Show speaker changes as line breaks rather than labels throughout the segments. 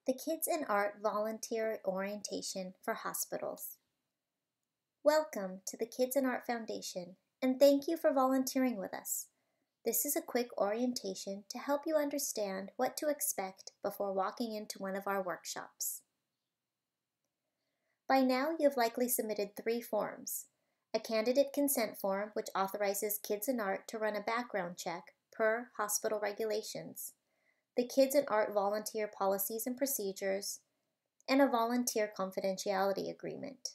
the Kids&Art Volunteer Orientation for Hospitals. Welcome to the Kids&Art Foundation, and thank you for volunteering with us. This is a quick orientation to help you understand what to expect before walking into one of our workshops. By now, you've likely submitted 3 forms: a candidate consent form, which authorizes Kids&Art to run a background check per hospital regulations, the Kids&Art volunteer policies and procedures, and a volunteer confidentiality agreement.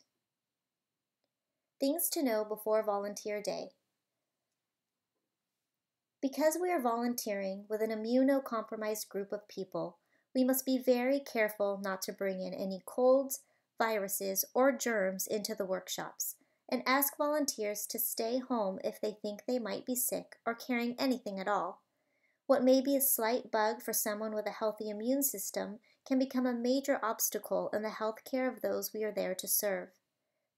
Things to know before Volunteer Day. Because we are volunteering with an immunocompromised group of people, we must be very careful not to bring in any colds, viruses, or germs into the workshops, and ask volunteers to stay home if they think they might be sick or carrying anything at all. What may be a slight bug for someone with a healthy immune system can become a major obstacle in the health care of those we are there to serve.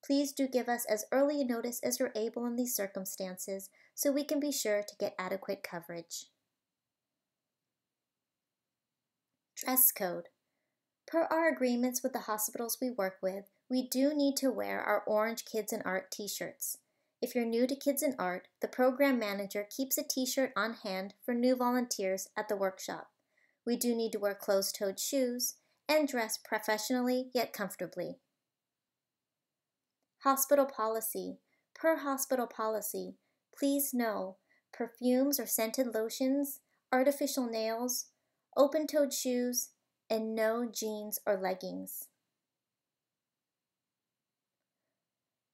Please do give us as early a notice as you're able in these circumstances so we can be sure to get adequate coverage. Dress code. Per our agreements with the hospitals we work with, we do need to wear our orange Kids&Art t-shirts. If you're new to Kids&Art, the program manager keeps a t-shirt on hand for new volunteers at the workshop. We do need to wear closed-toed shoes and dress professionally yet comfortably. Hospital policy. Per hospital policy, please know perfumes or scented lotions, artificial nails, open-toed shoes, and no jeans or leggings.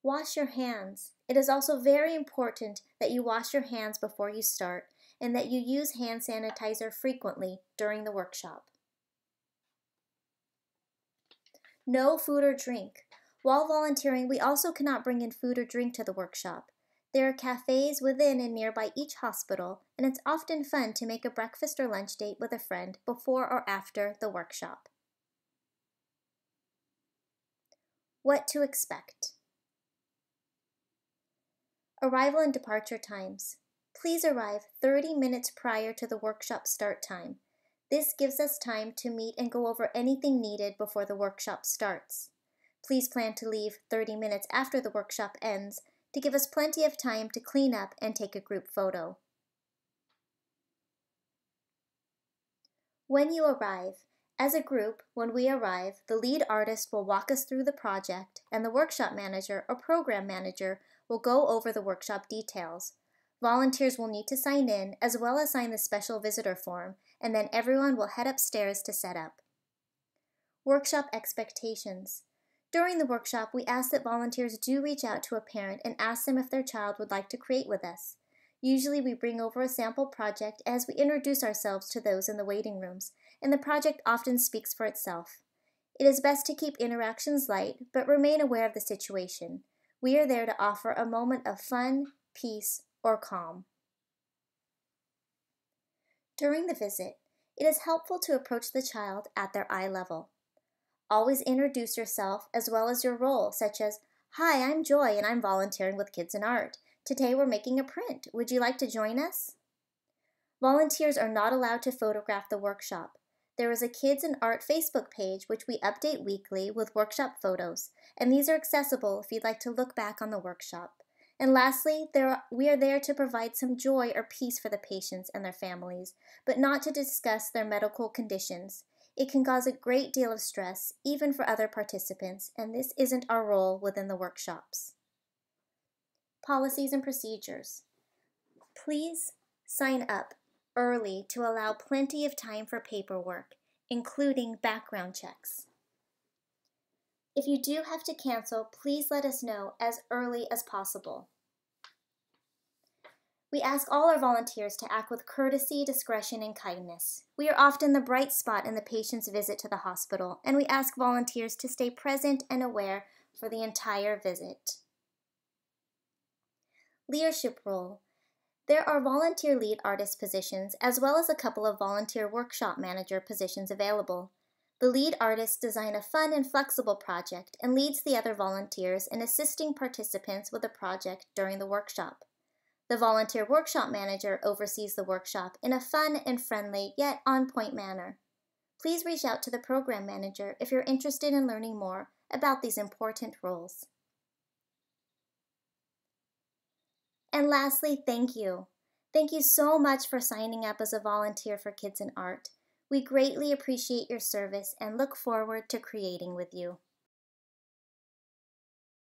Wash your hands. It is also very important that you wash your hands before you start and that you use hand sanitizer frequently during the workshop. No food or drink. While volunteering, we also cannot bring in food or drink to the workshop. There are cafes within and nearby each hospital, and it's often fun to make a breakfast or lunch date with a friend before or after the workshop. What to expect. Arrival and departure times. Please arrive 30 minutes prior to the workshop start time. This gives us time to meet and go over anything needed before the workshop starts. Please plan to leave 30 minutes after the workshop ends to give us plenty of time to clean up and take a group photo. When you arrive, as a group, when we arrive, the lead artist will walk us through the project, and the workshop manager or program manager will go over the workshop details. Volunteers will need to sign in as well as sign the special visitor form, and then everyone will head upstairs to set up. Workshop expectations. During the workshop, we ask that volunteers do reach out to a parent and ask them if their child would like to create with us. Usually we bring over a sample project as we introduce ourselves to those in the waiting rooms, and the project often speaks for itself. It is best to keep interactions light, but remain aware of the situation. We are there to offer a moment of fun, peace, or calm. During the visit, it is helpful to approach the child at their eye level. Always introduce yourself as well as your role, such as, "Hi, I'm Joy and I'm volunteering with Kids&Art. Today we're making a print. Would you like to join us?" Volunteers are not allowed to photograph the workshop. There is a Kids&Art Facebook page which we update weekly with workshop photos, and these are accessible if you'd like to look back on the workshop. And lastly, we are there to provide some joy or peace for the patients and their families, but not to discuss their medical conditions. It can cause a great deal of stress, even for other participants, and this isn't our role within the workshops. Policies and procedures. Please sign up early to allow plenty of time for paperwork, including background checks. If you do have to cancel, please let us know as early as possible. We ask all our volunteers to act with courtesy, discretion, and kindness. We are often the bright spot in the patient's visit to the hospital, and we ask volunteers to stay present and aware for the entire visit. Leadership role. There are volunteer lead artist positions as well as a couple of volunteer workshop manager positions available. The lead artist designs a fun and flexible project and leads the other volunteers in assisting participants with the project during the workshop. The volunteer workshop manager oversees the workshop in a fun and friendly yet on-point manner. please reach out to the program manager if you're interested in learning more about these important roles. And lastly, thank you. Thank you so much for signing up as a volunteer for Kids and Art. We greatly appreciate your service and look forward to creating with you.